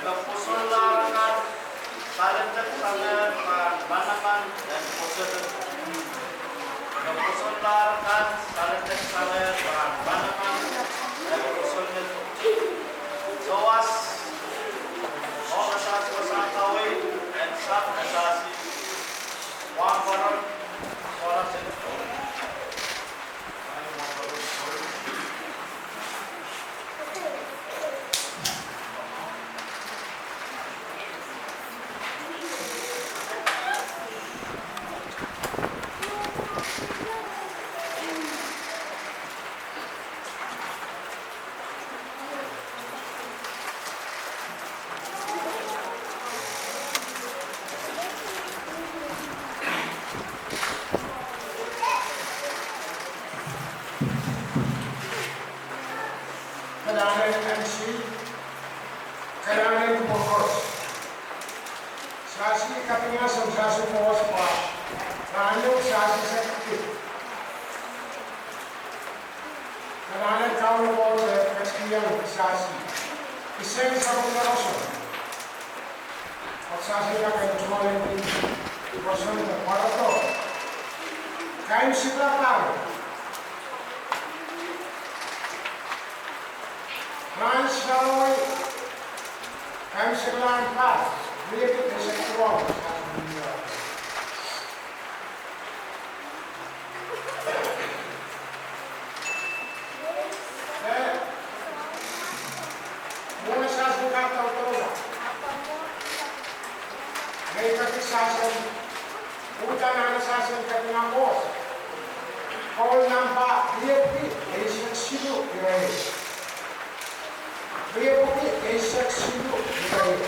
nagpuson larangan, talented sanger, banaman, dan puson. Nagpuson larangan, talented sanger, banaman, dan puson. So as all asasi wasang kawin, and some asasi, one koron, koron sa ito. Kailangan MC, kailangan kumukos. Sasi kapinya sasi pos pa, ranyo sasi sa kapit. Kailangan kawan po sa kaskiyang sasi. Isang sa mga rason. At sasi na kayo tumalin din, rason na para to. Kain sila tao. Ryan Shalloy, I'm Siglan Pass, really the second wall. Muna sa sukat ng tola. May kakisasan, puta na nasasan ka ng boss. Call number DFP, Asian Sido, Grace. Dia putih esok sibuk baik.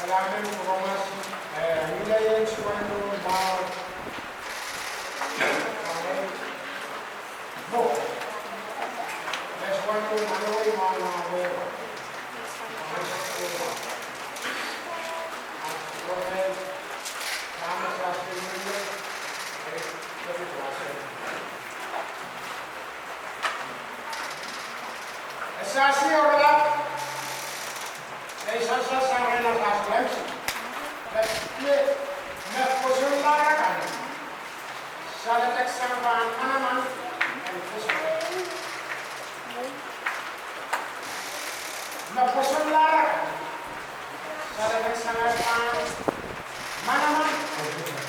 Kailangan ko mas nilay yung suwento bawat bo. May suwento maloy mga bo. Sangbahan Manaman and Quezon. Magpuson lara sa dagang Sangbahan Manaman and Quezon.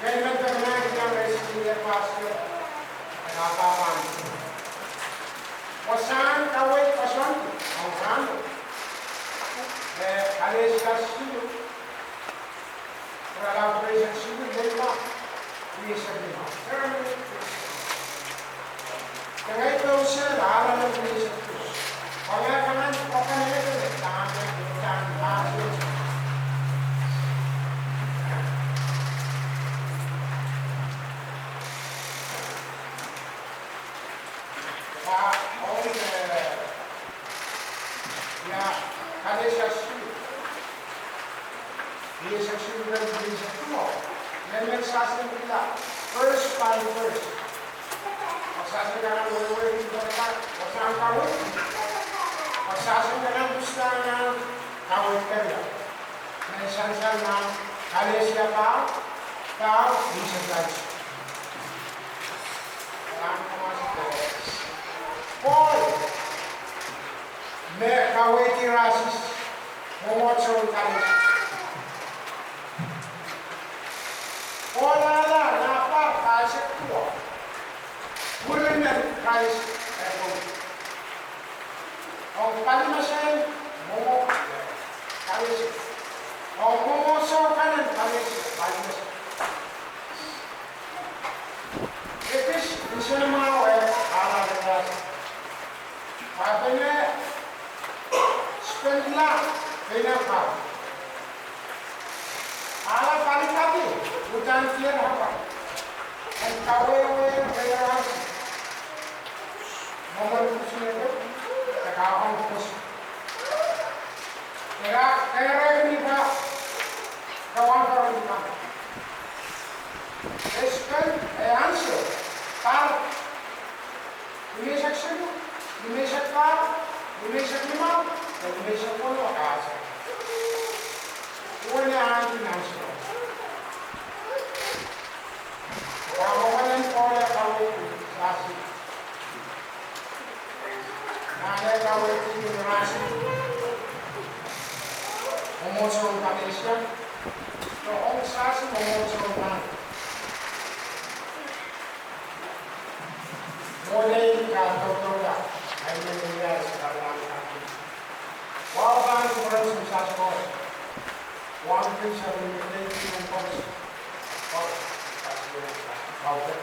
Ngayon nagkaganagin ang Residencia Pasio Napapan. Wasan kaway pason ang rano. Alis Castillo para la presa civil del mar y esa misma. Kaya ito siya lahat ng presa civil. Kaya kanan nila ito tangan pasyo. Alis Castillo. He is actually very busy tomorrow. Then nagsasabi nila, first by first. Magsasabi ka ng wala hindi ka na, wag na ang kawit. Magsasabi ka ng gusto ng kawit ka rin. May sansal na, alis siya pa, tao, bisa guys. Kailangan ko mga sa Paul, may kawit rasis, mumotso ang kalis. Wala napa kahit kuwa. Muli na kahit eto. Ang palimasin, momo, kahit. Ang momoso kanan, kahit palimasin. Itis, isa na mga we, ala na klasa. Sabi niya, spend lang, pinapal. Ala palikati. Bukan tiada apa. Dan kawai berasi. Nomor kursi itu, kawan kursi. Kira ini pak, kawan ini pak. Eskan, answer. Par. Ini section, ini sektor, ini sektor, dan ini sektor lokasi. Ini anti answer. Kawalan ko na kawin rasi. Nada kawin ko rasi. Umosong kami siya. Noong sasi umosong kami. Mulay ka totola ay nangyayari sa kanilang kami. Wow ba ang oras ng sasakos? Huwag din sa limited ng pagkas. Okay.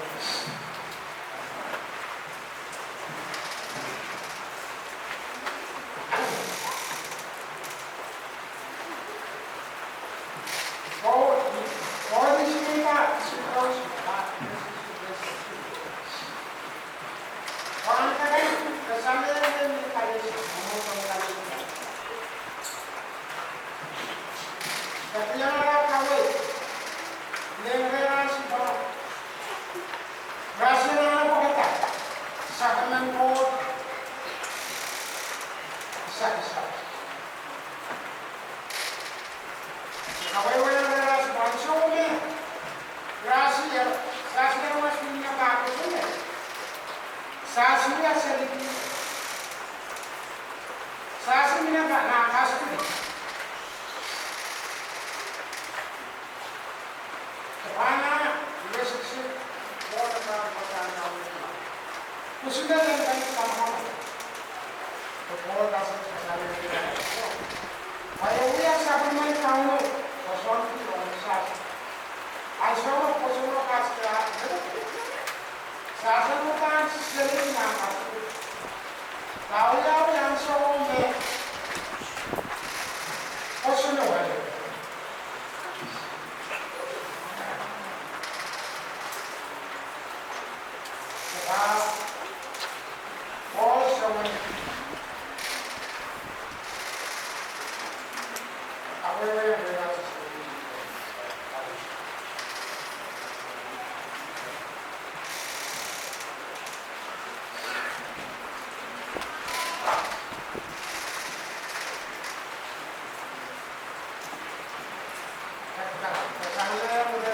Saya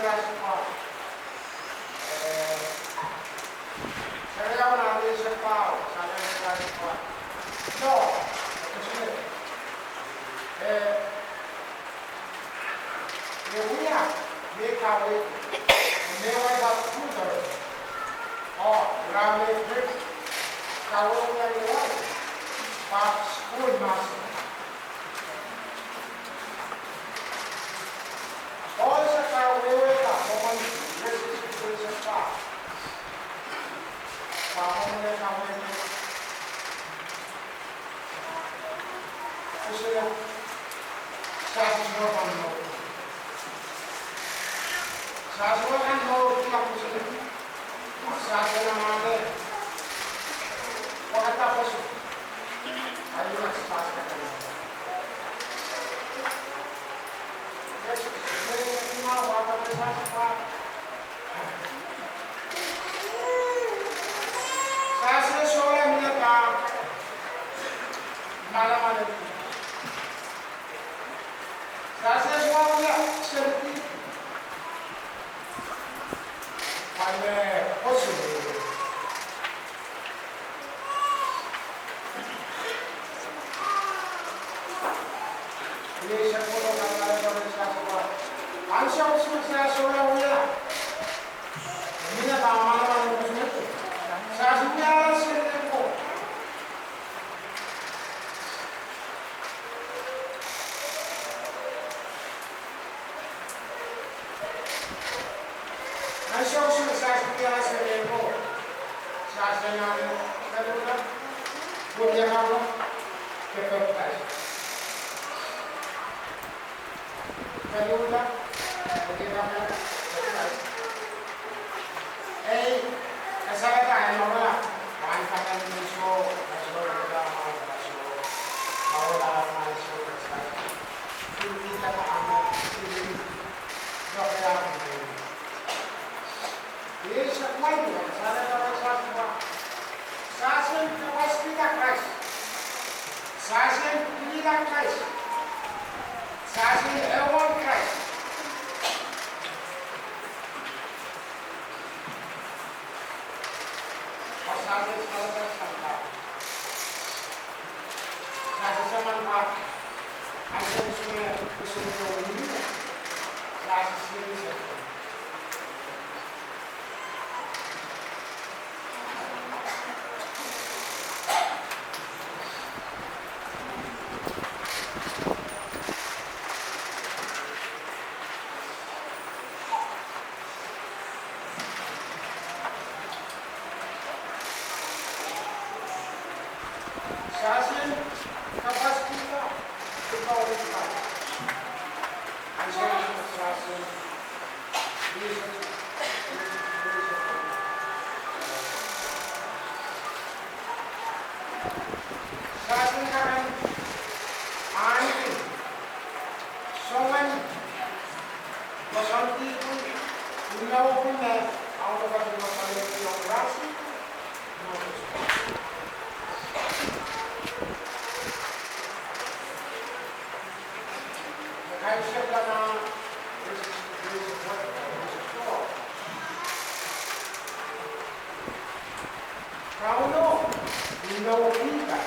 Yehuya, Mekawe, Mewada Kuder, or Rame Grip, Kawoya Yewa, Park Schoolmaster. All the Kawoya, Common Registration Park. Kawoya Kawoya. Kusila, Sassi Norman. Sasuan mau kita kusila, Sassi namanya. Waktu apa sih? Ayo nak sepas kata. Jadi mau waktu besar sepas. Sassi soalnya menyatakan malam ada. Sassi soalnya seperti pada posisi. Ini sepuluh kali berbicara. Ansya usul saya soalnya dia. Ini tak malam ada itu. Saya sudah selesai. Ansya usul saya sudah selesai. Saya senang kerana punya kamu kebetulan. Kedua, bagaimana? Saya tak nama, wanita Indonesia, nasional agama, nasional, awal nasional, ini kita amat ini dokter. Ini semua itu, saya tahu semua. Saya pasti tak keras. Saya tidak keras. Sassi Elwan Christ. Sassi Elwan Christ. Sassi semangat. Anda semua bersedia ini. Sassi sendiri. Sassi kapas kita oleh kita. Ansya Sassi Sassi kan ani soman basanti pun dunia pun dah awak dapat masalah demokrasi. Kaya siya na Kauno, hindi kita.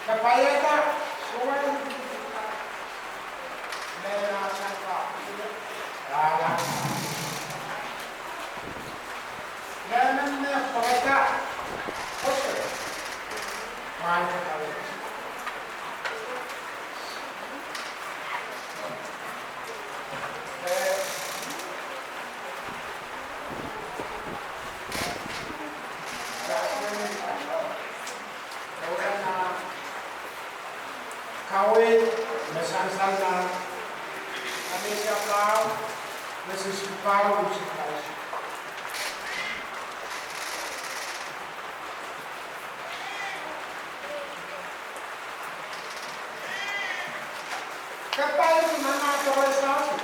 Kapaya ka, suwan meron na siyang ka. Lala. Meron na pagkaka. Oso. Mahal ka kami. Kawin, nasansal na kami siya pao, nasisipaw siya tayo. Kapag yung mga kawal sa akin,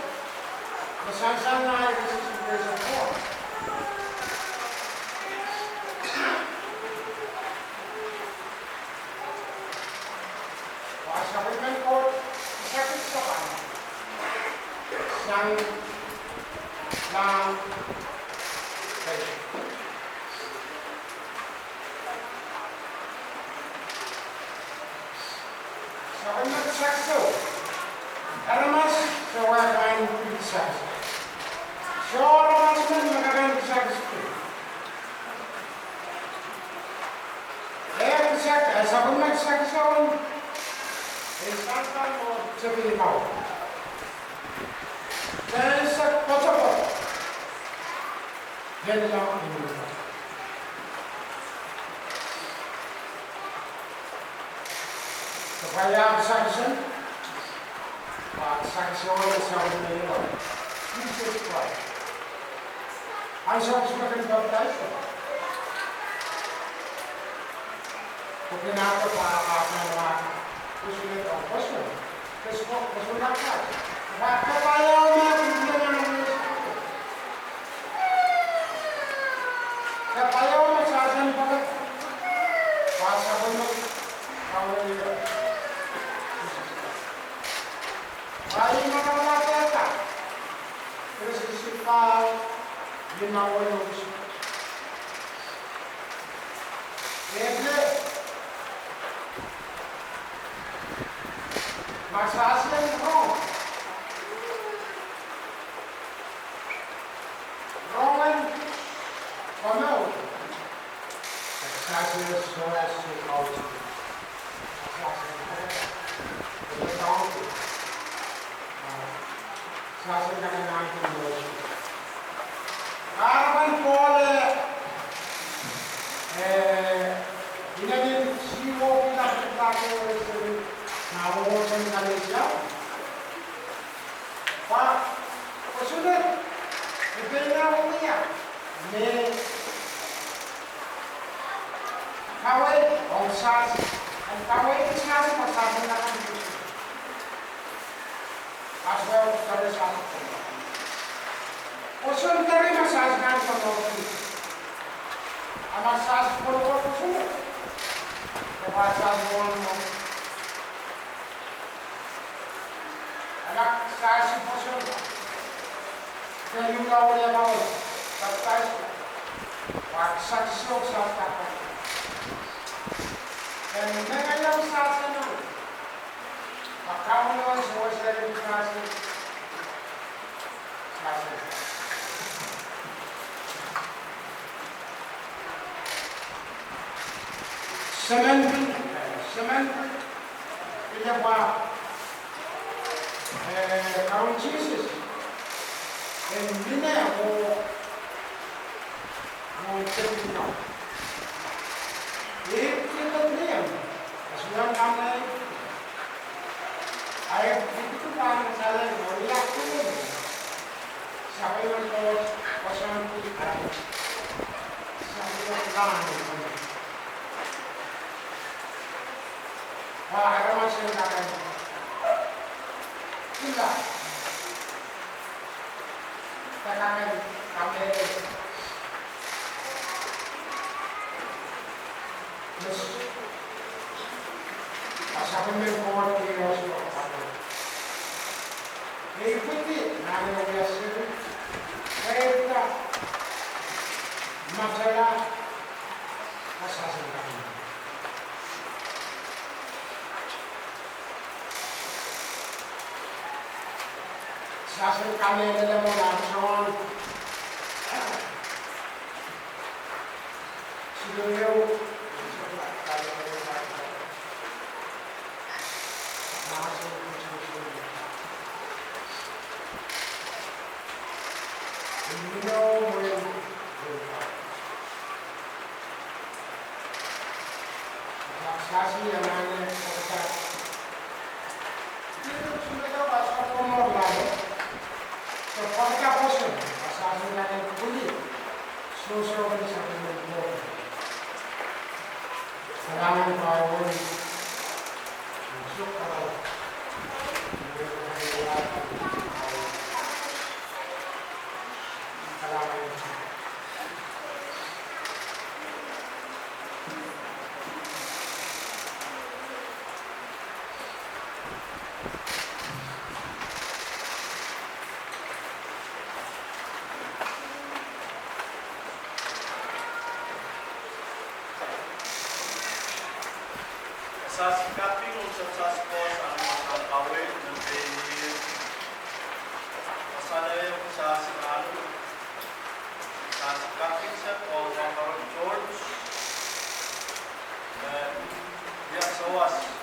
nasansal na ay nasisipaw siya po. Sa Women Court, sakit sa kanya. Siyang lang kayo. Sa Government sector. Alamas, sa wakain pigsas. So, alamas man magagan pigsas ko. Sector, sa government section, isang mo sabihin mo. Dahil sa potapot, yan lang ang inulit. So, kaya ang section, section sa government, Jesus Christ. Ang section mag-baptize ko. Kung pinako para mga usulit o question. Kasi po, masulat ka. Kapayaw na, hindi na ng Espiritu. Kapayaw na sa asan pala. Pasa ko na, kawala nila. Kaya mga mga teta. Pero sa isipaw, ginawa yung gusto. Magsasyan mo. Roman, pamaw. Magsasyan so as to out. Magsasyan mo. Magsasyan ka na natin mo. Karaman pole. Inanin siwo pinakita ko nawawasan kami siya. Kasunod, ibig na ako niya. May kaway, ang sas, ang kaway is nasa masabi na kami. As well, kami sa akin. Kasunod ka rin masas na ang pag-open. Ang masas ko ko kasunod. Kapasas mo anak saya si Pastor, kayong laway ako, baptize ko, pagsaksok sa tapat. Dan mengayaw sa atin ako, pagkamulan sa wasa rin sa atin, sa atin. Semen, pinapa, karon Jesus hindi na ako termino kita niya kasulang kamay ay dito pa ang salang wala ko sa kayo ko pasan ko sa kayo araman siya natin sila kailangan kami mas pasabi mo yung mga kilos mo kapatid. May ikuti namin ang yasin kaya ito masala masasin kami. Sasin kami nila mo lason. Sinuyo. Sasin yang mana kita. Itu sudah bahasa komor lagi. Pagkakosyon, kasabi natin kulit, susunod sa pinagbuhay. Masasikapin unsang saspos ang mga kawin ng Benil. Masanay ang masasikalo. Masasikapin siya po ang George. Yasawas.